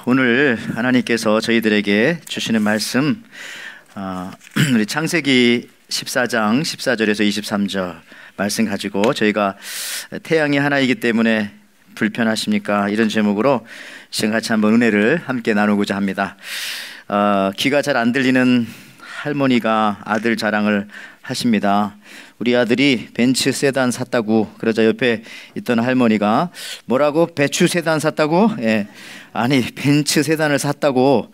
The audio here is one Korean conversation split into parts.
오늘 하나님께서 저희들에게 주시는 말씀, 우리 창세기 14장 14절에서 23절 말씀 가지고 저희가 태양이 하나이기 때문에 불편하십니까? 이런 제목으로 지금 같이 한번 은혜를 함께 나누고자 합니다. 귀가 잘 안 들리는 할머니가 아들 자랑을 하십니다. 우리 아들이 벤츠 세단 샀다고. 그러자 옆에 있던 할머니가 뭐라고? 배추 세단 샀다고? 예. 아니, 벤츠 세단을 샀다고.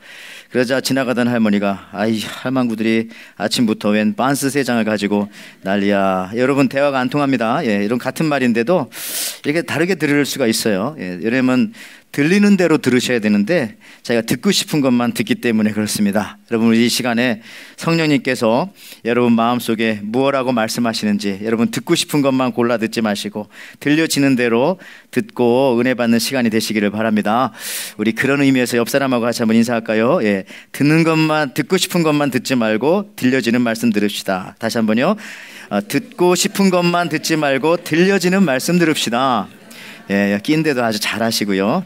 그러자 지나가던 할머니가 아이 할망구들이 아침부터 웬 반스 세 장을 가지고 난리야. 여러분, 대화가 안 통합니다. 예, 이런 같은 말인데도 이렇게 다르게 들을 수가 있어요. 예, 여러분, 들리는 대로 들으셔야 되는데 자기가 듣고 싶은 것만 듣기 때문에 그렇습니다. 여러분, 이 시간에 성령님께서 여러분 마음속에 무엇라고 말씀하시는지 여러분 듣고 싶은 것만 골라 듣지 마시고 들려지는 대로 듣고 은혜 받는 시간이 되시기를 바랍니다. 우리 그런 의미에서 옆 사람하고 같이 한번 인사할까요? 예, 듣는 것만, 듣고 싶은 것만 듣지 말고 들려지는 말씀 들읍시다. 다시 한번요. 듣고 싶은 것만 듣지 말고 들려지는 말씀 들읍시다. 예, 끼인데도 아주 잘하시고요.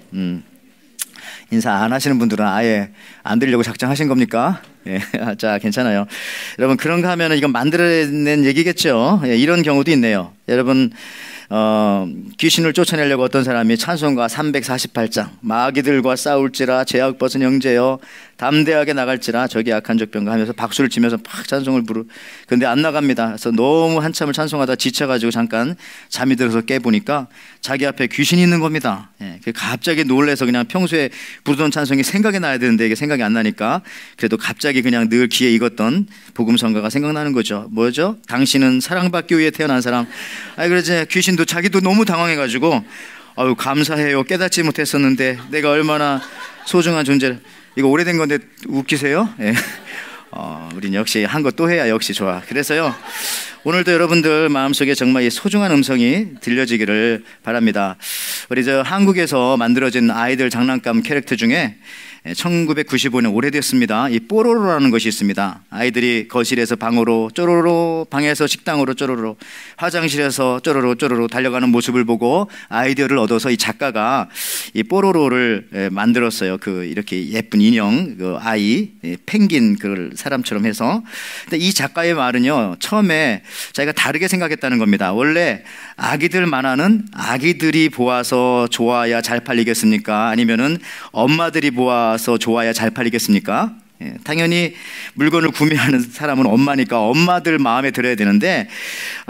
인사 안 하시는 분들은 아예 안 들으려고 작정하신 겁니까? 예, 자, 괜찮아요. 여러분, 그런가 하면 이건 만들어낸 얘기겠죠. 예, 이런 경우도 있네요. 여러분, 귀신을 쫓아내려고 어떤 사람이 찬송가 348장 마귀들과 싸울지라 제약 벗은 형제여 담대하게 나갈지라 적이 악한 적병가 하면서 박수를 치면서 막 찬송을 근데 안 나갑니다. 그래서 너무 한참을 찬송하다 지쳐가지고 잠깐 잠이 들어서 깨보니까 자기 앞에 귀신이 있는 겁니다. 예, 갑자기 놀래서 그냥 평소에 부르던 찬송이 생각이 나야 되는데 이게 생각이 안 나니까 그래도 갑자기 그냥 늘 귀에 익었던 복음성가가 생각나는 거죠. 뭐죠? 당신은 사랑받기 위해 태어난 사람. 그러지 귀신도 자기도 너무 당황해가지고 아유 감사해요. 깨닫지 못했었는데 내가 얼마나 소중한 존재를. 이거 오래된 건데 웃기세요? 예. 우린 역시 한 것 또 해야 역시 좋아. 그래서요, 오늘도 여러분들 마음속에 정말 이 소중한 음성이 들려지기를 바랍니다. 우리 한국에서 만들어진 아이들 장난감 캐릭터 중에 1995년 오래됐습니다. 이 뽀로로라는 것이 있습니다. 아이들이 거실에서 방으로 쪼로로, 방에서 식당으로 쪼로로, 화장실에서 쪼로로 쪼로로 달려가는 모습을 보고 아이디어를 얻어서 이 작가가 이 뽀로로를 만들었어요. 이렇게 예쁜 인형, 아이, 펭귄 사람처럼 해서. 근데 이 작가의 말은요, 처음에 자기가 다르게 생각했다는 겁니다. 원래 아기들 만화는 아기들이 보아서 좋아야 잘 팔리겠습니까? 아니면은 엄마들이 보아서 좋아야 잘 팔리겠습니까? 예, 당연히 물건을 구매하는 사람은 엄마니까 엄마들 마음에 들어야 되는데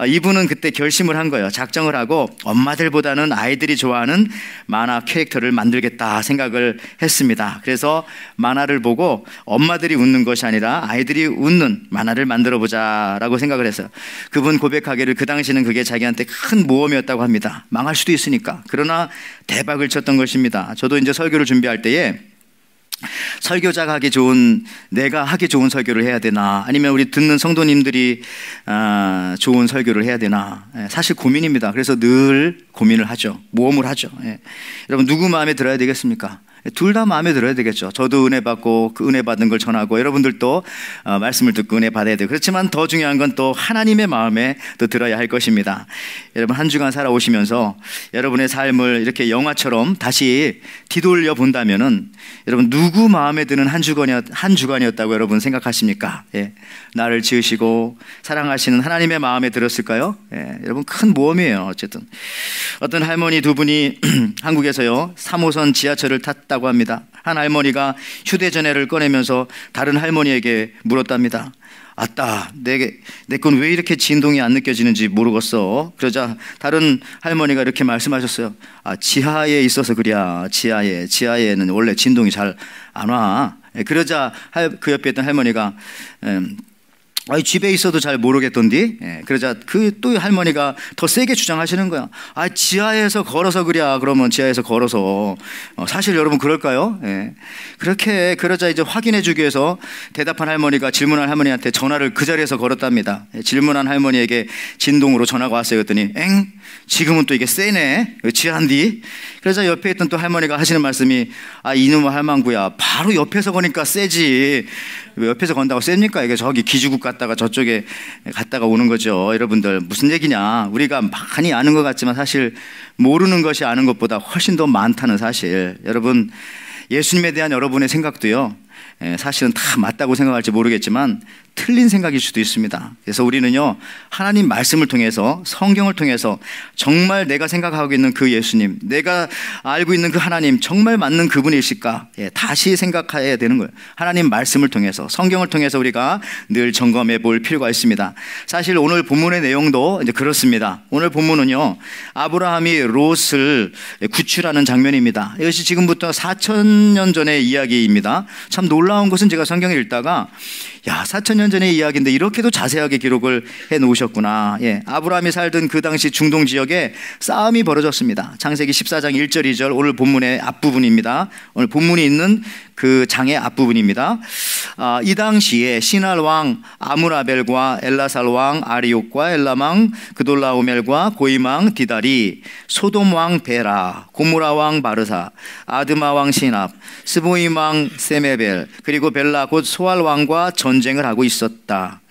이분은 그때 결심을 한 거예요. 작정을 하고 엄마들보다는 아이들이 좋아하는 만화 캐릭터를 만들겠다 생각을 했습니다. 그래서 만화를 보고 엄마들이 웃는 것이 아니라 아이들이 웃는 만화를 만들어 보자라고 생각을 했어요. 그분 고백하기를 그 당시는 그게 자기한테 큰 모험이었다고 합니다. 망할 수도 있으니까. 그러나 대박을 쳤던 것입니다. 저도 이제 설교를 준비할 때에 설교자가 하기 좋은, 내가 하기 좋은 설교를 해야 되나, 아니면 우리 듣는 성도님들이 좋은 설교를 해야 되나, 사실 고민입니다. 그래서 늘 고민을 하죠. 모험을 하죠. 여러분, 누구 마음에 들어야 되겠습니까? 둘 다 마음에 들어야 되겠죠. 저도 은혜 받고 그 은혜 받은 걸 전하고 여러분들도 말씀을 듣고 은혜 받아야 돼요. 그렇지만 더 중요한 건 또 하나님의 마음에 또 들어야 할 것입니다. 여러분, 한 주간 살아오시면서 여러분의 삶을 이렇게 영화처럼 다시 뒤돌려 본다면은 여러분, 누구 마음에 드는 한 주간이었다고 여러분 생각하십니까? 예. 나를 지으시고 사랑하시는 하나님의 마음에 들었을까요? 예. 여러분, 큰 모험이에요. 어쨌든 어떤 할머니 두 분이 한국에서요 3호선 지하철을 탔다고 합니다. 한 할머니가 휴대전화를 꺼내면서 다른 할머니에게 물었답니다. 아따, 내 건 왜 이렇게 진동이 안 느껴지는지 모르겠어. 그러자 다른 할머니가 이렇게 말씀하셨어요. 지하에 있어서 그래야. 지하에는 원래 진동이 잘 안 와. 그러자 그 옆에 있던 할머니가 집에 있어도 잘 모르겠던디. 그러자 또 할머니가 더 세게 주장하시는 거야. 지하에서 걸어서 그래. 그러면 지하에서 걸어서. 사실 여러분 그럴까요? 그러자 이제 확인해 주기 위해서 대답한 할머니가 질문한 할머니한테 전화를 그 자리에서 걸었답니다. 질문한 할머니에게 진동으로 전화가 왔어요. 그랬더니 지금은 또 이게 세네. 지하인디. 그러자 옆에 있던 또 할머니가 하시는 말씀이 이놈의 할망구야, 바로 옆에서 거니까 세지. 왜 옆에서 건다고 셉니까? 이게 저기 기지국 갔다가 저쪽에 갔다가 오는 거죠. 여러분들, 무슨 얘기냐? 우리가 많이 아는 것 같지만 사실 모르는 것이 아는 것보다 훨씬 더 많다는 사실. 여러분, 예수님에 대한 여러분의 생각도요, 사실은 다 맞다고 생각할지 모르겠지만 틀린 생각일 수도 있습니다. 그래서 우리는요, 하나님 말씀을 통해서, 성경을 통해서 정말 내가 생각하고 있는 그 예수님, 내가 알고 있는 그 하나님 정말 맞는 그분이실까? 다시 생각해야 되는 거예요. 하나님 말씀을 통해서, 성경을 통해서 우리가 늘 점검해 볼 필요가 있습니다. 사실 오늘 본문의 내용도 이제 그렇습니다. 오늘 본문은요, 아브라함이 롯을 구출하는 장면입니다. 이것이 지금부터 4,000년 전의 이야기입니다. 참 놀라운 것은 제가 성경을 읽다가 4,000년 전의 이야기인데 이렇게도 자세하게 기록을 해 놓으셨구나. 아브라함이 살던 그 당시 중동 지역에 싸움이 벌어졌습니다. 창세기 14장 1절 2절, 오늘 본문의 앞부분입니다. 오늘 본문이 있는 그 장의 앞부분입니다. 이 당시에 시날 왕 아므라벨과 엘라살 왕 아리옥과 엘람 왕 그돌라오멜과 고임 왕 디달이, 소돔 왕 베라, 고무라 왕 바르사, 아드마 왕 시납, 스보임 왕 세메벨, 그리고 벨라 곧 소알 왕과 전쟁을 하고 있었다.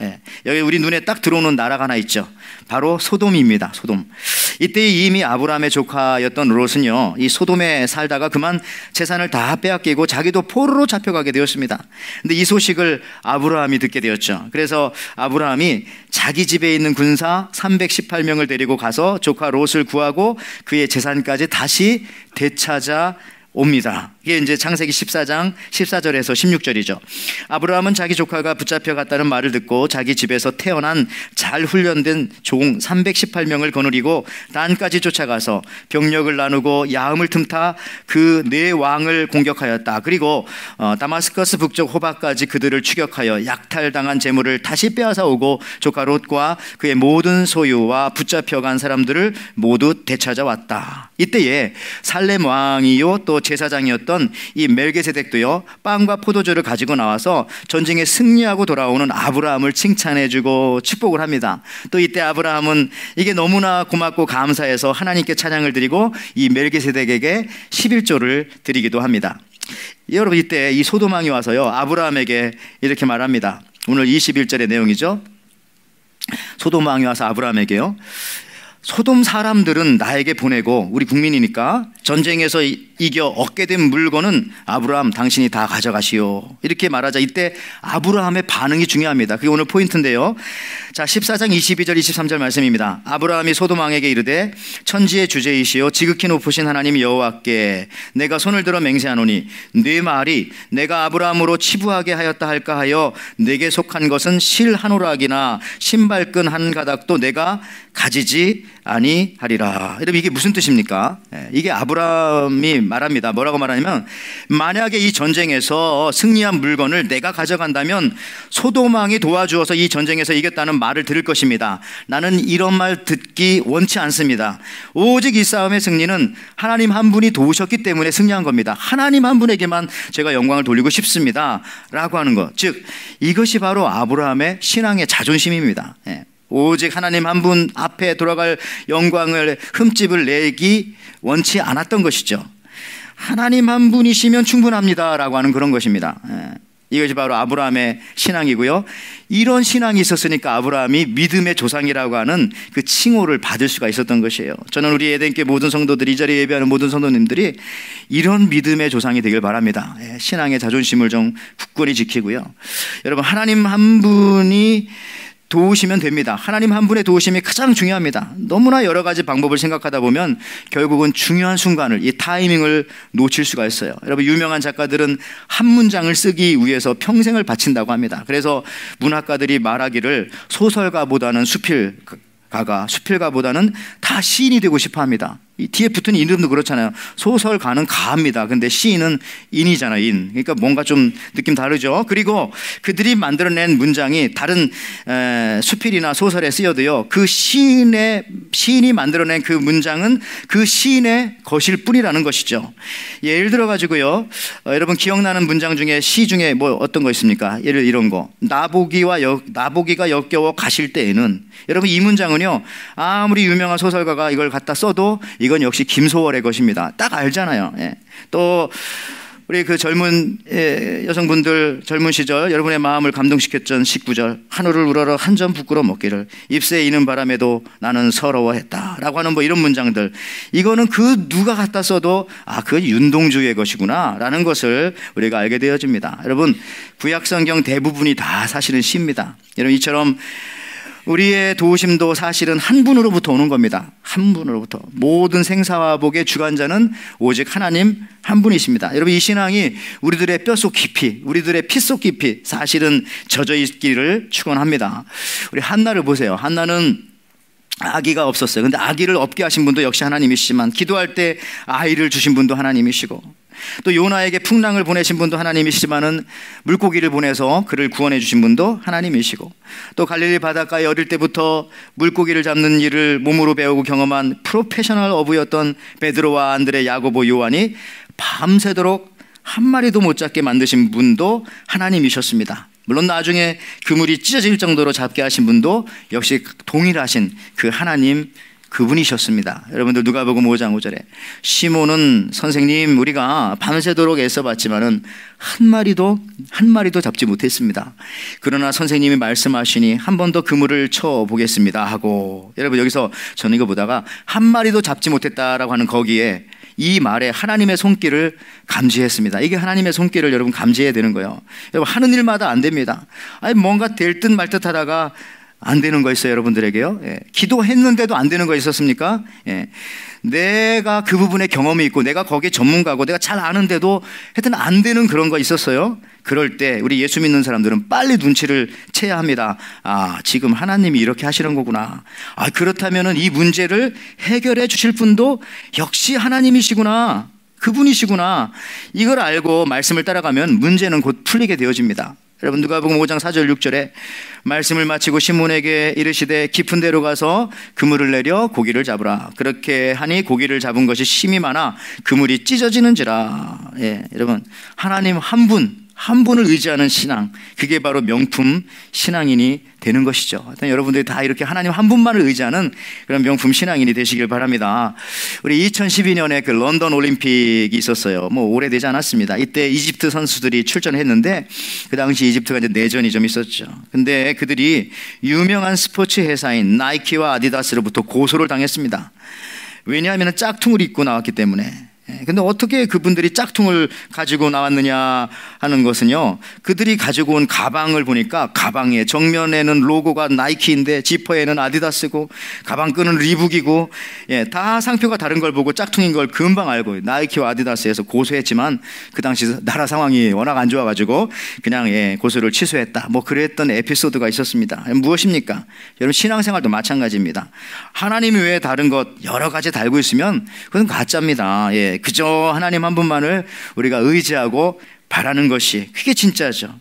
여기 우리 눈에 딱 들어오는 나라가 하나 있죠. 바로 소돔입니다. 소돔. 이때 이미 아브라함의 조카였던 롯은요, 이 소돔에 살다가 그만 재산을 다 빼앗기고 자기도 포로로 잡혀가게 되었습니다. 근데 이 소식을 아브라함이 듣게 되었죠. 그래서 아브라함이 자기 집에 있는 군사 318명을 데리고 가서 조카 롯을 구하고 그의 재산까지 다시 되찾아 옵니다. 이게 이제 창세기 14장 14절에서 16절이죠. 아브라함은 자기 조카가 붙잡혀 갔다는 말을 듣고 자기 집에서 태어난 잘 훈련된 종 318명을 거느리고 단까지 쫓아가서 병력을 나누고 야음을 틈타 그 네 왕을 공격하였다. 그리고 다마스커스 북쪽 호박까지 그들을 추격하여 약탈당한 재물을 다시 빼앗아 오고 조카 롯과 그의 모든 소유와 붙잡혀간 사람들을 모두 되찾아왔다. 이때에 살렘 왕이요 또 제사장이었던 이 멜기세덱도요, 빵과 포도주를 가지고 나와서 전쟁에 승리하고 돌아오는 아브라함을 칭찬해주고 축복을 합니다. 또 이때 아브라함은 이게 너무나 고맙고 감사해서 하나님께 찬양을 드리고 이 멜기세덱에게 11조를 드리기도 합니다. 여러분, 이때 이 소돔 왕이 와서요, 아브라함에게 이렇게 말합니다. 오늘 21절의 내용이죠. 소돔 왕이 와서 아브라함에게요, 소돔 사람들은 나에게 보내고, 우리 국민이니까 전쟁에서 이겨 얻게 된 물건은 아브라함 당신이 다 가져가시오, 이렇게 말하자 이때 아브라함의 반응이 중요합니다. 그게 오늘 포인트인데요. 자, 14장 22절 23절 말씀입니다. 아브라함이 소돔 왕에게 이르되 천지의 주제이시오 지극히 높으신 하나님 여호와께 내가 손을 들어 맹세하노니 네 말이 내가 아브라함으로 치부하게 하였다 할까 하여 내게 속한 것은 실 한 오락이나 신발끈 한 가닥도 내가 가지지 아니하리라. 여러분, 이게 무슨 뜻입니까? 이게 아브라함이 말합니다. 뭐라고 말하냐면, 만약에 이 전쟁에서 승리한 물건을 내가 가져간다면 소돔 왕이 도와주어서 이 전쟁에서 이겼다는 말을 들을 것입니다. 나는 이런 말 듣기 원치 않습니다. 오직 이 싸움의 승리는 하나님 한 분이 도우셨기 때문에 승리한 겁니다. 하나님 한 분에게만 제가 영광을 돌리고 싶습니다 라고 하는 것, 즉 이것이 바로 아브라함의 신앙의 자존심입니다. 오직 하나님 한 분 앞에 돌아갈 영광을 흠집을 내기 원치 않았던 것이죠. 하나님 한 분이시면 충분합니다 라고 하는 그런 것입니다. 이것이 바로 아브라함의 신앙이고요. 이런 신앙이 있었으니까 아브라함이 믿음의 조상이라고 하는 그 칭호를 받을 수가 있었던 것이에요. 저는 우리 에덴교회 모든 성도들이, 이 자리에 예배하는 모든 성도님들이 이런 믿음의 조상이 되길 바랍니다. 신앙의 자존심을 좀 굳건히 지키고요. 여러분, 하나님 한 분이 도우시면 됩니다. 하나님 한 분의 도우심이 가장 중요합니다. 너무나 여러 가지 방법을 생각하다 보면 결국은 중요한 순간을, 이 타이밍을 놓칠 수가 있어요. 여러분, 유명한 작가들은 한 문장을 쓰기 위해서 평생을 바친다고 합니다. 그래서 문학가들이 말하기를 소설가보다는 수필가보다는 다 시인이 되고 싶어 합니다. 이 뒤에 붙은 이름도 그렇잖아요. 소설가는 가합니다. 근데 시인은 인이잖아요, 인. 그러니까 뭔가 좀 느낌 다르죠. 그리고 그들이 만들어낸 문장이 다른 수필이나 소설에 쓰여도요, 그 시인이 만들어낸 그 문장은 그 시인의 것일 뿐이라는 것이죠. 예를 들어 가지고요, 여러분 기억나는 문장 중에, 시 중에 뭐 어떤 거 있습니까? 예를 이런 거, 나보기가 역겨워 가실 때에는, 여러분 이 문장은요, 아무리 유명한 소설가가 이걸 갖다 써도 이건 역시 김소월의 것입니다. 딱 알잖아요. 또 우리 그 젊은 여성분들 젊은 시절 여러분의 마음을 감동시켰던 19절, 하늘을 우러러 한 점 부끄러 먹기를 잎새에 이는 바람에도 나는 서러워했다 라고 하는 뭐 이런 문장들, 이거는 그 누가 갖다 써도 그건 윤동주의 것이구나 라는 것을 우리가 알게 되어집니다. 여러분, 구약성경 대부분이 다 사실은 시입니다. 여러분, 이처럼 우리의 도우심도 사실은 한 분으로부터 오는 겁니다. 한 분으로부터. 모든 생사와 복의 주관자는 오직 하나님 한 분이십니다. 여러분, 이 신앙이 우리들의 뼛속 깊이, 우리들의 피속 깊이 사실은 젖어 있기를 축원합니다. 우리 한나를 보세요. 한나는 아기가 없었어요. 근데 아기를 없게 하신 분도 역시 하나님이시지만, 기도할 때 아이를 주신 분도 하나님이시고, 또 요나에게 풍랑을 보내신 분도 하나님이시지만은 물고기를 보내서 그를 구원해 주신 분도 하나님이시고, 또 갈릴리 바닷가에 어릴 때부터 물고기를 잡는 일을 몸으로 배우고 경험한 프로페셔널 어부였던 베드로와 안드레, 야고보, 요한이 밤새도록 한 마리도 못 잡게 만드신 분도 하나님이셨습니다. 물론 나중에 그물이 찢어질 정도로 잡게 하신 분도 역시 동일하신 그 하나님, 그분이셨습니다. 여러분들, 누가복음 5장 5절에 시몬은 선생님, 우리가 밤새도록 애써봤지만은 한 마리도 잡지 못했습니다. 그러나 선생님이 말씀하시니 한 번 더 그물을 쳐보겠습니다 하고, 여러분, 여기서 저는 이거 보다가 한 마리도 잡지 못했다라고 하는 거기에 이 말에 하나님의 손길을 감지했습니다. 이게 하나님의 손길을 여러분 감지해야 되는 거예요. 여러분, 하는 일마다 안 됩니다. 뭔가 될 듯 말 듯 하다가 안 되는 거 있어요, 여러분들에게요. 기도했는데도 안 되는 거 있었습니까? 내가 그 부분에 경험이 있고 내가 거기에 전문가고 내가 잘 아는데도 하여튼 안 되는 그런 거 있었어요. 그럴 때 우리 예수 믿는 사람들은 빨리 눈치를 채야 합니다. 지금 하나님이 이렇게 하시는 거구나. 그렇다면은 이 문제를 해결해 주실 분도 역시 하나님이시구나, 그분이시구나. 이걸 알고 말씀을 따라가면 문제는 곧 풀리게 되어집니다. 여러분, 누가복음 5장 4절 6절에 말씀을 마치고 시몬에게 이르시되 깊은 데로 가서 그물을 내려 고기를 잡으라. 그렇게 하니 고기를 잡은 것이 심이 많아 그물이 찢어지는지라. 여러분, 하나님 한 분을 의지하는 신앙, 그게 바로 명품 신앙인이 되는 것이죠. 하여튼 여러분들이 다 이렇게 하나님 한 분만을 의지하는 그런 명품 신앙인이 되시길 바랍니다. 우리 2012년에 그 런던 올림픽이 있었어요. 뭐 오래되지 않았습니다. 이때 이집트 선수들이 출전했는데 그 당시 이집트가 이제 내전이 좀 있었죠. 근데 그들이 유명한 스포츠 회사인 나이키와 아디다스로부터 고소를 당했습니다. 왜냐하면 짝퉁을 입고 나왔기 때문에. 근데 어떻게 그분들이 짝퉁을 가지고 나왔느냐 하는 것은요, 그들이 가지고 온 가방을 보니까 가방에 정면에는 로고가 나이키인데 지퍼에는 아디다스고 가방 끈은 리북이고, 다 상표가 다른 걸 보고 짝퉁인 걸 금방 알고 나이키와 아디다스에서 고소했지만 그 당시 나라 상황이 워낙 안 좋아가지고 그냥 고소를 취소했다, 뭐 그랬던 에피소드가 있었습니다. 무엇입니까? 여러분, 신앙생활도 마찬가지입니다. 하나님이 외에 다른 것 여러 가지 달고 있으면 그건 가짜입니다. 그저 하나님 한 분만을 우리가 의지하고 바라는 것이, 그게 진짜죠.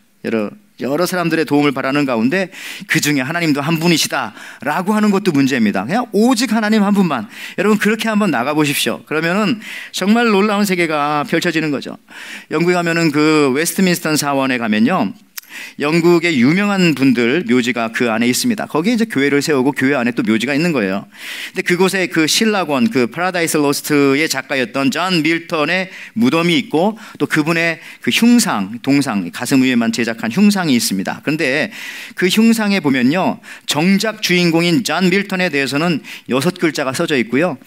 여러 사람들의 도움을 바라는 가운데 그 중에 하나님도 한 분이시다라고 하는 것도 문제입니다. 그냥 오직 하나님 한 분만. 여러분, 그렇게 한번 나가보십시오. 그러면은 정말 놀라운 세계가 펼쳐지는 거죠. 영국에 가면은 그 웨스트민스터 사원에 가면요, 영국의 유명한 분들 묘지가 그 안에 있습니다. 거기에 이제 교회를 세우고 교회 안에 또 묘지가 있는 거예요. 근데 그곳에 그 신라권, 그 파라다이스 로스트의 작가였던 존 밀턴의 무덤이 있고, 또 그분의 그 흉상, 동상, 가슴 위에만 제작한 흉상이 있습니다. 그런데 그 흉상에 보면요, 정작 주인공인 존 밀턴에 대해서는 6글자가 써져 있고요.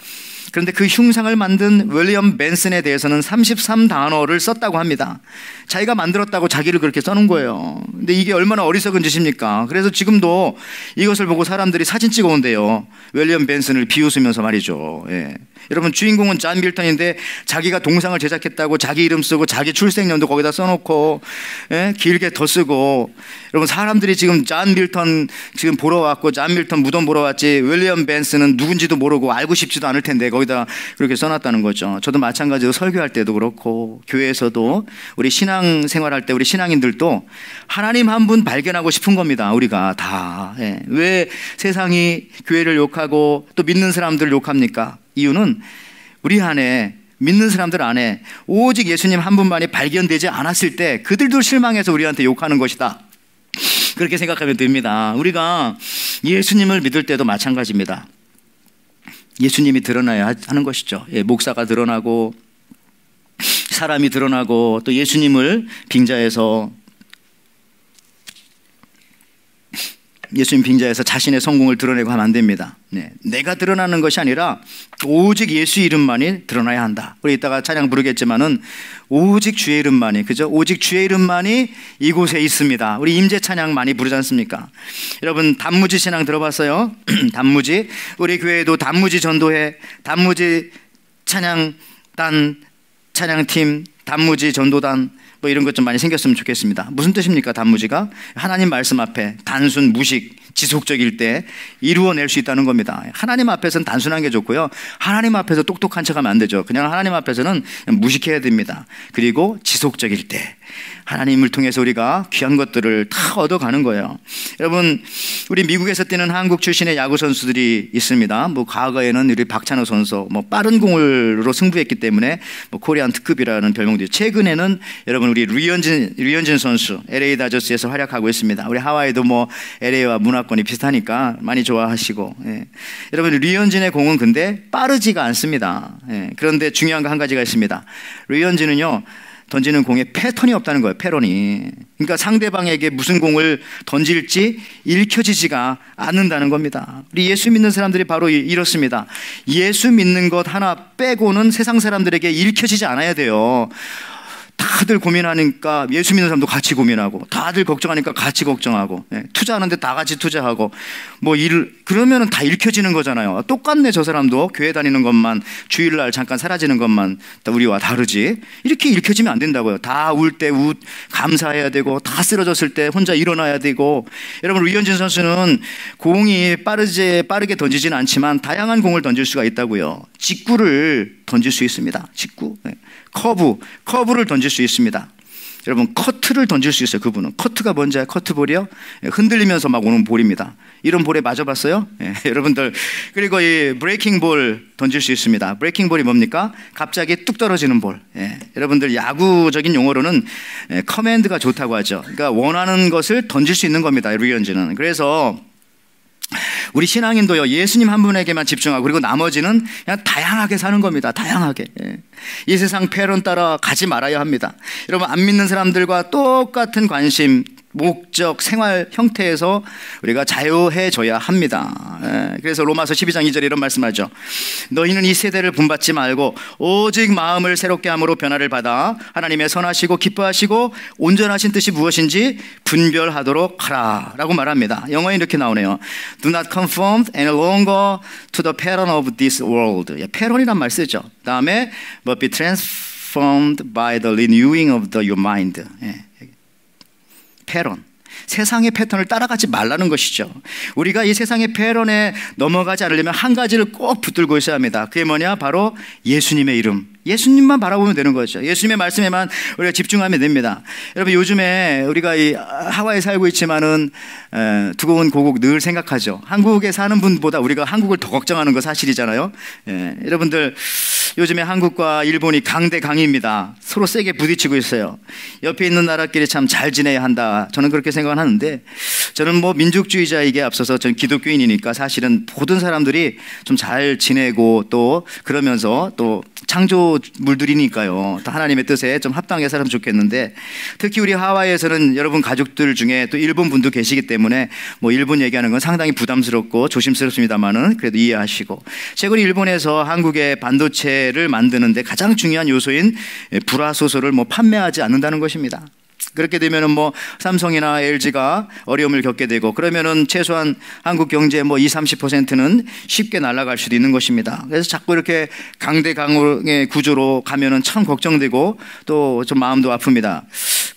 그런데 그 흉상을 만든 윌리엄 벤슨에 대해서는 33단어를 썼다고 합니다. 자기가 만들었다고 자기를 그렇게 써놓은 거예요. 근데 이게 얼마나 어리석은 짓입니까? 그래서 지금도 이것을 보고 사람들이 사진 찍어 온대요. 윌리엄 벤슨을 비웃으면서 말이죠. 여러분, 주인공은 존 밀턴인데 자기가 동상을 제작했다고 자기 이름 쓰고 자기 출생년도 거기다 써놓고, 길게 더 쓰고. 여러분, 사람들이 지금 존 밀턴 지금 보러 왔고 존 밀턴 무덤 보러 왔지 윌리엄 벤슨은 누군지도 모르고 알고 싶지도 않을 텐데 거기다 그렇게 써놨다는 거죠. 저도 마찬가지로 설교할 때도 그렇고 교회에서도 우리 신앙생활할 때 우리 신앙인들도 하나님 한 분 발견하고 싶은 겁니다. 우리가 다. 왜 세상이 교회를 욕하고 또 믿는 사람들 욕합니까? 이유는 우리 안에, 믿는 사람들 안에 오직 예수님 한 분만이 발견되지 않았을 때 그들도 실망해서 우리한테 욕하는 것이다, 그렇게 생각하면 됩니다. 우리가 예수님을 믿을 때도 마찬가지입니다. 예수님이 드러나야 하는 것이죠. 목사가 드러나고 사람이 드러나고 또 예수님을 빙자해서 자신의 성공을 드러내고 하면 안 됩니다. 네. 내가 드러나는 것이 아니라 오직 예수 이름만이 드러나야 한다. 우리 이따가 찬양 부르겠지만은 오직 주의 이름만이, 그죠? 오직 주의 이름만이 이곳에 있습니다. 우리 임재 찬양 많이 부르지 않습니까? 여러분 단무지 신앙 들어봤어요? 단무지. 우리 교회에도 단무지 전도회, 단무지 찬양단, 찬양팀, 단무지 전도단 뭐 이런 것 좀 많이 생겼으면 좋겠습니다. 무슨 뜻입니까? 단무지가 하나님 말씀 앞에 단순, 무식, 지속적일 때 이루어낼 수 있다는 겁니다. 하나님 앞에서는 단순한 게 좋고요, 하나님 앞에서 똑똑한 척하면 안 되죠. 그냥 하나님 앞에서는 무식해야 됩니다. 그리고 지속적일 때 하나님을 통해서 우리가 귀한 것들을 다 얻어가는 거예요. 여러분 우리 미국에서 뛰는 한국 출신의 야구 선수들이 있습니다. 뭐 과거에는 우리 박찬호 선수 뭐 빠른 공으로 승부했기 때문에 뭐 코리안 특급이라는 별명도 있고, 최근에는 여러분 우리 류현진 선수 LA 다저스에서 활약하고 있습니다. 우리 하와이도 뭐 LA와 문화권이 비슷하니까 많이 좋아하시고, 예. 여러분 류현진의 공은 근데 빠르지가 않습니다. 예. 그런데 중요한 거 한 가지가 있습니다. 류현진은요 던지는 공에 패턴이 없다는 거예요. 패턴이. 그러니까 상대방에게 무슨 공을 던질지 읽혀지지가 않는다는 겁니다. 우리 예수 믿는 사람들이 바로 이렇습니다. 예수 믿는 것 하나 빼고는 세상 사람들에게 읽혀지지 않아야 돼요. 다들 고민하니까 예수 믿는 사람도 같이 고민하고, 다들 걱정하니까 같이 걱정하고, 예, 투자하는데 다 같이 투자하고, 뭐 그러면은 다 읽혀지는 거잖아요. 똑같네, 저 사람도 교회 다니는 것만, 주일날 잠깐 사라지는 것만 우리와 다르지. 이렇게 읽혀지면 안 된다고요. 다 울 때 감사해야 되고, 다 쓰러졌을 때 혼자 일어나야 되고. 여러분 류현진 선수는 공이 빠르게 던지지는 않지만 다양한 공을 던질 수가 있다고요. 직구를 던질 수 있습니다. 직구. 예. 커브를 던질 수 있습니다. 여러분 커트를 던질 수 있어요. 그분은 커트가 뭔지 알아요? 커트볼이요? 흔들리면서 막 오는 볼입니다. 이런 볼에 맞아봤어요? 예, 여러분들. 그리고 이 브레이킹 볼 던질 수 있습니다. 브레이킹 볼이 뭡니까? 갑자기 뚝 떨어지는 볼. 예, 여러분들 야구적인 용어로는 커맨드가 좋다고 하죠. 그러니까 원하는 것을 던질 수 있는 겁니다. 류현진은. 그래서 우리 신앙인도요, 예수님 한 분에게만 집중하고 그리고 나머지는 그냥 다양하게 사는 겁니다. 다양하게. 이 세상 패런 따라 가지 말아야 합니다. 여러분 안 믿는 사람들과 똑같은 관심, 목적, 생활 형태에서 우리가 자유해져야 합니다. 그래서 로마서 12장 2절에 이런 말씀하죠. 너희는 이 세대를 본받지 말고 오직 마음을 새롭게 함으로 변화를 받아 하나님의 선하시고 기뻐하시고 온전하신 뜻이 무엇인지 분별하도록 하라 라고 말합니다. 영어에 이렇게 나오네요. Do not conform any longer to the pattern of this world. 패런이란 말 쓰죠. 다음에 but be transformed by the renewing of your mind. 패런. 세상의 패턴을 따라가지 말라는 것이죠. 우리가 이 세상의 패런에 넘어가지 않으려면 한 가지를 꼭 붙들고 있어야 합니다. 그게 뭐냐? 바로 예수님의 이름. 예수님만 바라보면 되는 거죠. 예수님의 말씀에만 우리가 집중하면 됩니다. 여러분 요즘에 우리가 이 하와이에 살고 있지만은 두고온 고국 늘 생각하죠. 한국에 사는 분보다 우리가 한국을 더 걱정하는 거 사실이잖아요. 여러분들 요즘에 한국과 일본이 강대강입니다. 서로 세게 부딪히고 있어요. 옆에 있는 나라끼리 참 잘 지내야 한다. 저는 그렇게 생각을 하는데, 저는 뭐 민족주의자이기에 앞서서 저는 기독교인이니까 사실은 모든 사람들이 좀 잘 지내고 또 그러면서 또 창조물들이니까요. 또 하나님의 뜻에 좀 합당하게 살면 좋겠는데, 특히 우리 하와이에서는 여러분 가족들 중에 또 일본 분도 계시기 때문에 뭐 일본 얘기하는 건 상당히 부담스럽고 조심스럽습니다만은 그래도 이해하시고, 최근 일본에서 한국의 반도체를 만드는데 가장 중요한 요소인 불화소소를 뭐 판매하지 않는다는 것입니다. 그렇게 되면은 뭐 삼성이나 LG가 어려움을 겪게 되고, 그러면은 최소한 한국 경제의 뭐 20-30%는 쉽게 날아갈 수도 있는 것입니다. 그래서 자꾸 이렇게 강대강의 구조로 가면은 참 걱정되고 또 좀 마음도 아픕니다.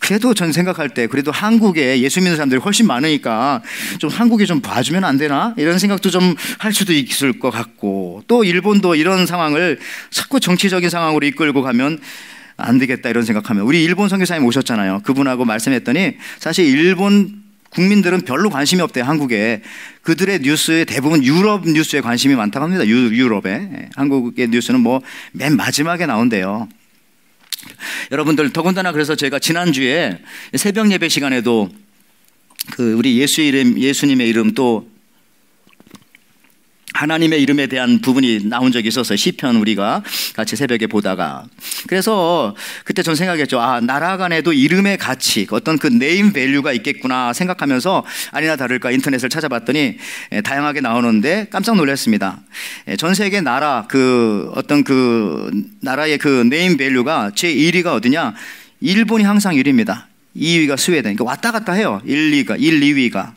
그래도 전 생각할 때 그래도 한국에 예수 믿는 사람들이 훨씬 많으니까 좀 한국이 좀 봐주면 안 되나? 이런 생각도 좀 할 수도 있을 것 같고, 또 일본도 이런 상황을 자꾸 정치적인 상황으로 이끌고 가면 안 되겠다 이런 생각하면, 우리 일본 선교사님 오셨잖아요. 그분하고 말씀했더니 사실 일본 국민들은 별로 관심이 없대요. 한국에. 그들의 뉴스에 대부분 유럽 뉴스에 관심이 많다고 합니다. 유럽에. 한국의 뉴스는 뭐 맨 마지막에 나온대요. 여러분들 더군다나 그래서 제가 지난주에 새벽 예배 시간에도 그 우리 예수님의 이름 또 하나님의 이름에 대한 부분이 나온 적이 있었어요. 시편 우리가 같이 새벽에 보다가. 그래서 그때 전 생각했죠. 나라 간에도 이름의 가치, 어떤 그 네임 밸류가 있겠구나 생각하면서 아니나 다를까 인터넷을 찾아봤더니 다양하게 나오는데 깜짝 놀랐습니다. 전 세계 나라 어떤 그 나라의 그 네임 밸류가 제 1위가 어디냐? 일본이 항상 1위입니다. 2위가 스웨덴. 그러니까 왔다 갔다 해요. 1, 2위가.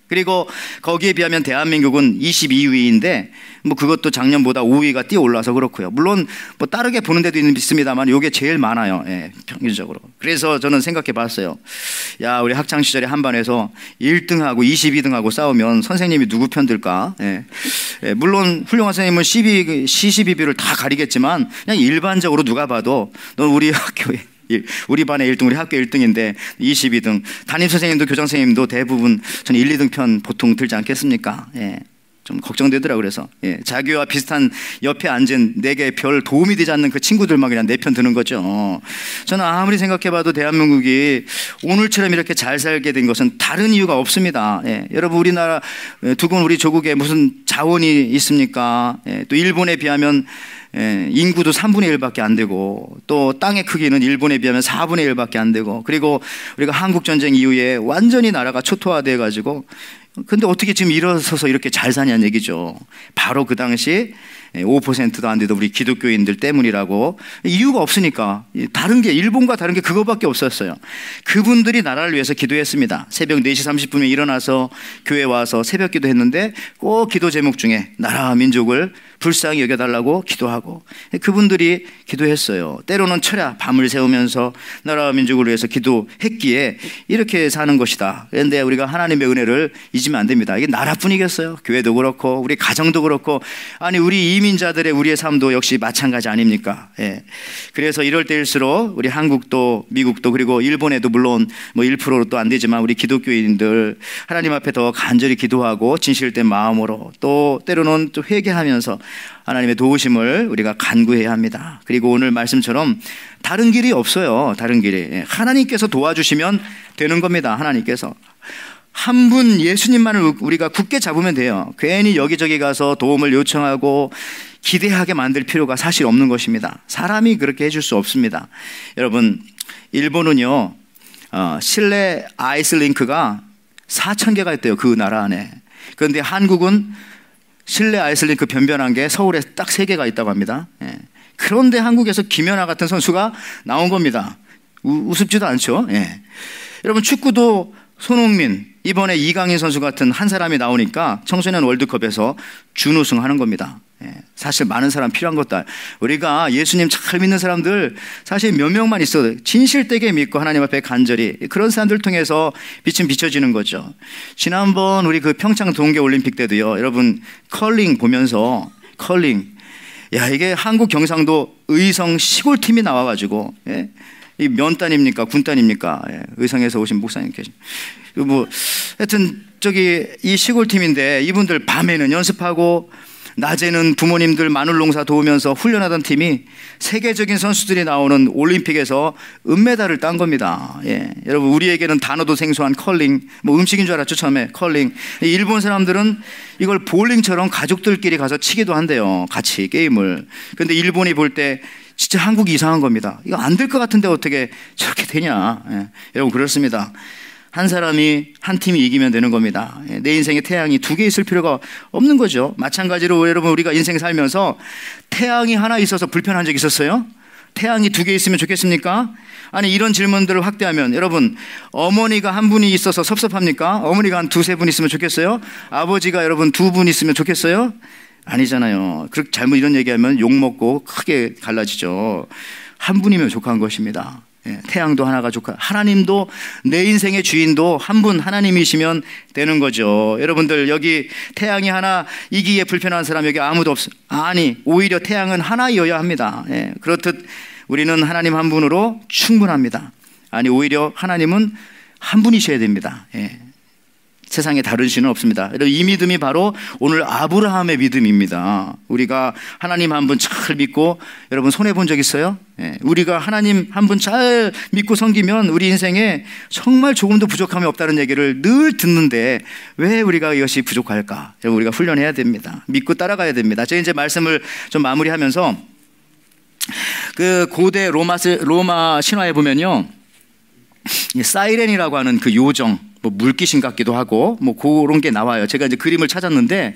그리고 거기에 비하면 대한민국은 22위인데 뭐 그것도 작년보다 5위가 뛰어 올라서 그렇고요. 물론 뭐 다르게 보는 데도 있습니다만 이게 제일 많아요. 평균적으로. 그래서 저는 생각해 봤어요. 야, 우리 학창 시절에 한반에서 1등하고 22등하고 싸우면 선생님이 누구 편 들까? 물론 훌륭한 선생님은 시시비비를 다 가리겠지만 그냥 일반적으로 누가 봐도 넌 우리 학교에 우리 반에 1등, 우리 학교 1등인데 22등. 담임 선생님도 교장 선생님도 대부분 저는 1, 2등 편 보통 들지 않겠습니까? 좀 걱정되더라고요. 그래서 자기와 비슷한 옆에 앉은 내게 별 도움이 되지 않는 그 친구들만 그냥 내 편 드는 거죠. 저는 아무리 생각해봐도 대한민국이 오늘처럼 이렇게 잘 살게 된 것은 다른 이유가 없습니다. 여러분, 우리나라 두고 우리 조국에 무슨 자원이 있습니까? 또 일본에 비하면 인구도 3분의 1밖에 안 되고 또 땅의 크기는 일본에 비하면 4분의 1밖에 안 되고 그리고 우리가 한국전쟁 이후에 완전히 나라가 초토화돼 가지고 근데 어떻게 지금 일어서서 이렇게 잘 사냐는 얘기죠. 바로 그 당시 5%도 안 되던 우리 기독교인들 때문이라고. 이유가 없으니까. 다른 게, 일본과 다른 게 그거밖에 없었어요. 그분들이 나라를 위해서 기도했습니다. 새벽 4시 30분에 일어나서 교회 와서 새벽 기도 했는데 꼭 기도 제목 중에 나라와 민족을 불쌍히 여겨달라고 기도하고 그분들이 기도했어요. 때로는 철야 밤을 새우면서 나라와 민족을 위해서 기도했기에 이렇게 사는 것이다. 그런데 우리가 하나님의 은혜를 잊으면 안 됩니다. 이게 나라뿐이겠어요. 교회도 그렇고 우리 가정도 그렇고 아니 우리 이민자들의 우리의 삶도 역시 마찬가지 아닙니까? 그래서 이럴 때일수록 우리 한국도 미국도 그리고 일본에도 물론 뭐 1%도 안 되지만 우리 기독교인들 하나님 앞에 더 간절히 기도하고 진실된 마음으로 또 때로는 또 회개하면서 하나님의 도우심을 우리가 간구해야 합니다. 그리고 오늘 말씀처럼 다른 길이 없어요. 다른 길이. 하나님께서 도와주시면 되는 겁니다. 하나님께서. 한 분 예수님만을 우리가 굳게 잡으면 돼요. 괜히 여기저기 가서 도움을 요청하고 기대하게 만들 필요가 사실 없는 것입니다. 사람이 그렇게 해줄 수 없습니다. 여러분, 일본은요, 실내 아이스링크가 4,000개가 있대요. 그 나라 안에. 그런데 한국은 실내 아이스링크 변변한 게 서울에 딱 3개가 있다고 합니다. 그런데 한국에서 김연아 같은 선수가 나온 겁니다. 우습지도 않죠. 여러분, 축구도 손흥민, 이번에 이강인 선수 같은 한 사람이 나오니까 청소년 월드컵에서 준우승하는 겁니다. 사실 많은 사람 필요한 것도 우리가 예수님 잘 믿는 사람들 사실 몇 명만 있어도 진실되게 믿고 하나님 앞에 간절히 그런 사람들 통해서 빛은 비춰지는 거죠. 지난번 우리 그 평창 동계올림픽 때도요, 여러분 컬링 보면서 야, 이게 한국 경상도 의성 시골팀이 나와가지고 이 면단입니까 군단입니까? 의성에서 오신 목사님 계신 뭐 하여튼 이 시골팀인데 이분들 밤에는 연습하고 낮에는 부모님들 마늘 농사 도우면서 훈련하던 팀이 세계적인 선수들이 나오는 올림픽에서 은메달을 딴 겁니다. 여러분, 우리에게는 단어도 생소한 컬링, 뭐 음식인 줄 알았죠, 처음에. 컬링. 일본 사람들은 이걸 볼링처럼 가족들끼리 가서 치기도 한대요. 같이 게임을. 근데 일본이 볼 때 진짜 한국이 이상한 겁니다. 이거 안 될 것 같은데 어떻게 저렇게 되냐. 여러분, 그렇습니다. 한 사람이 한 팀이 이기면 되는 겁니다. 내 인생에 태양이 2개 있을 필요가 없는 거죠. 마찬가지로 여러분, 우리가 인생 살면서 태양이 하나 있어서 불편한 적 있었어요? 태양이 2개 있으면 좋겠습니까? 아니, 이런 질문들을 확대하면 여러분, 어머니가 한 분이 있어서 섭섭합니까? 어머니가 한 2-3분 있으면 좋겠어요? 아버지가 여러분 2분 있으면 좋겠어요? 아니잖아요. 그렇게 잘못 이런 얘기하면 욕먹고 크게 갈라지죠. 한 분이면 족한 것입니다. 태양도 하나가 족한, 하나님도 내 인생의 주인도 한 분 하나님이시면 되는 거죠. 여러분들, 여기 태양이 하나 이기에 불편한 사람 여기 아무도 없어요. 아니, 오히려 태양은 하나이어야 합니다. 그렇듯 우리는 하나님 한 분으로 충분합니다. 아니, 오히려 하나님은 한 분이셔야 됩니다. 세상에 다른 신은 없습니다. 이 믿음이 바로 오늘 아브라함의 믿음입니다. 우리가 하나님 한 분 잘 믿고, 여러분 손해본 적 있어요? 우리가 하나님 한 분 잘 믿고 섬기면 우리 인생에 정말 조금도 부족함이 없다는 얘기를 늘 듣는데 왜 우리가 이것이 부족할까? 여러분, 우리가 훈련해야 됩니다. 믿고 따라가야 됩니다. 제가 이제 말씀을 좀 마무리하면서, 그 고대 로마 신화에 보면요, 사이렌이라고 하는 그 요정, 뭐 물귀신 같기도 하고 뭐 그런 게 나와요. 제가 이제 그림을 찾았는데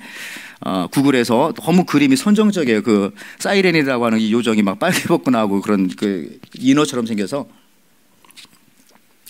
구글에서 너무 그림이 선정적이에요. 그 사이렌이라고 하는 이 요정이 막 빨개 벗고 나오고 그런 그 인어처럼 생겨서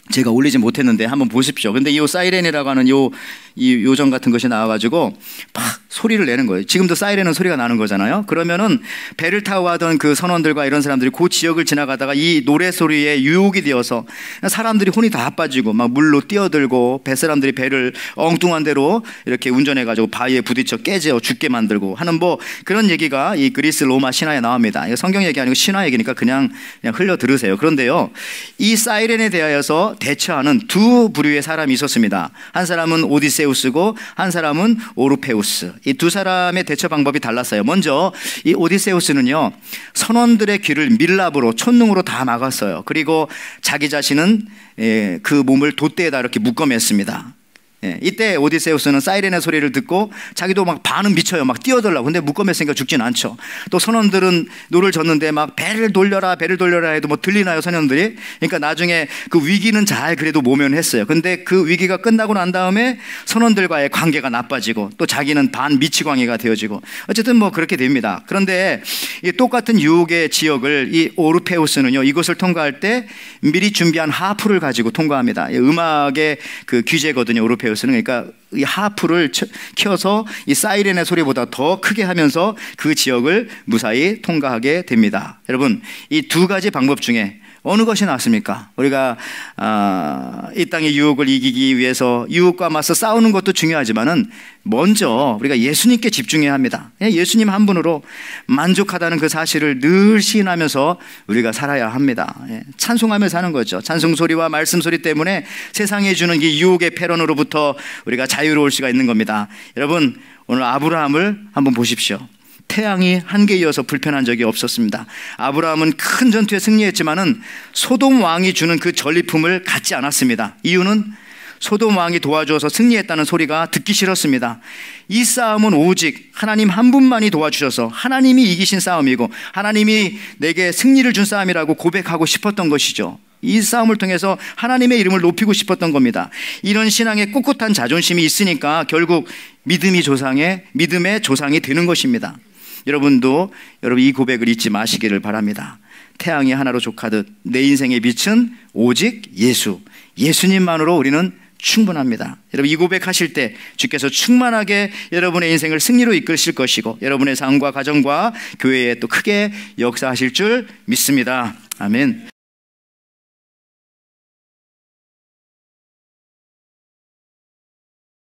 제가 올리지 못했는데 한번 보십시오. 근데 이 사이렌이라고 하는 이 요정 같은 것이 나와가지고 막 소리를 내는 거예요. 지금도 사이렌은 소리가 나는 거잖아요. 그러면은 배를 타고 가던 그 선원들과 이런 사람들이 그 지역을 지나가다가 이 노래 소리에 유혹이 되어서 사람들이 혼이 다 빠지고 막 물로 뛰어들고, 뱃사람들이 배를 엉뚱한 대로 이렇게 운전해가지고 바위에 부딪혀 깨져 죽게 만들고 하는 뭐 그런 얘기가 이 그리스 로마 신화에 나옵니다. 이거 성경 얘기 아니고 신화 얘기니까 그냥 흘려 들으세요. 그런데요, 이 사이렌에 대하여서 대처하는 두 부류의 사람이 있었습니다. 한 사람은 오디세우스고 한 사람은 오르페우스. 이 두 사람의 대처 방법이 달랐어요. 먼저 이 오디세우스는요, 선원들의 귀를 밀랍으로, 촛능으로 다 막았어요. 그리고 자기 자신은 그 몸을 돛대에다 이렇게 묶어맸습니다. 이때 오디세우스는 사이렌의 소리를 듣고 자기도 막 반은 미쳐요. 막 뛰어들라고. 근데 묶어맸으니까 죽진 않죠. 또 선원들은 노를 젓는데 막 배를 돌려라 해도 뭐 들리나요, 선원들이? 그러니까 나중에 그 위기는 잘 그래도 모면했어요. 근데 그 위기가 끝나고 난 다음에 선원들과의 관계가 나빠지고 또 자기는 반 미치광이가 되어지고 어쨌든 뭐 그렇게 됩니다. 그런데 이 똑같은 유혹의 지역을 이 오르페우스는요, 이곳을 통과할 때 미리 준비한 하프를 가지고 통과합니다. 음악의 그 귀재거든요, 오르페우스. 그러니까 이 하프를 켜서 이 사이렌의 소리보다 더 크게 하면서 그 지역을 무사히 통과하게 됩니다. 여러분, 이 두 가지 방법 중에 어느 것이 낫습니까? 우리가 이 땅의 유혹을 이기기 위해서 유혹과 맞서 싸우는 것도 중요하지만은 먼저 우리가 예수님께 집중해야 합니다. 예수님 한 분으로 만족하다는 그 사실을 늘 시인하면서 우리가 살아야 합니다. 찬송하며 사는 거죠. 찬송 소리와 말씀 소리 때문에 세상에 주는 이 유혹의 패런으로부터 우리가 자유로울 수가 있는 겁니다. 여러분, 오늘 아브라함을 한번 보십시오. 태양이 한개 이어서 불편한 적이 없었습니다. 아브라함은 큰 전투에 승리했지만은 소돔 왕이 주는 그 전리품을 갖지 않았습니다. 이유는 소돔 왕이 도와주어서 승리했다는 소리가 듣기 싫었습니다. 이 싸움은 오직 하나님 한 분만이 도와주셔서 하나님이 이기신 싸움이고 하나님이 내게 승리를 준 싸움이라고 고백하고 싶었던 것이죠. 이 싸움을 통해서 하나님의 이름을 높이고 싶었던 겁니다. 이런 신앙의 꿋꿋한 자존심이 있으니까 결국 믿음의 조상이 되는 것입니다. 여러분도 이 고백을 잊지 마시기를 바랍니다. 태양이 하나로 족하듯 내 인생의 빛은 오직 예수님만으로 우리는 충분합니다. 여러분, 이 고백하실 때 주께서 충만하게 여러분의 인생을 승리로 이끌실 것이고 여러분의 삶과 가정과 교회에 또 크게 역사하실 줄 믿습니다. 아멘.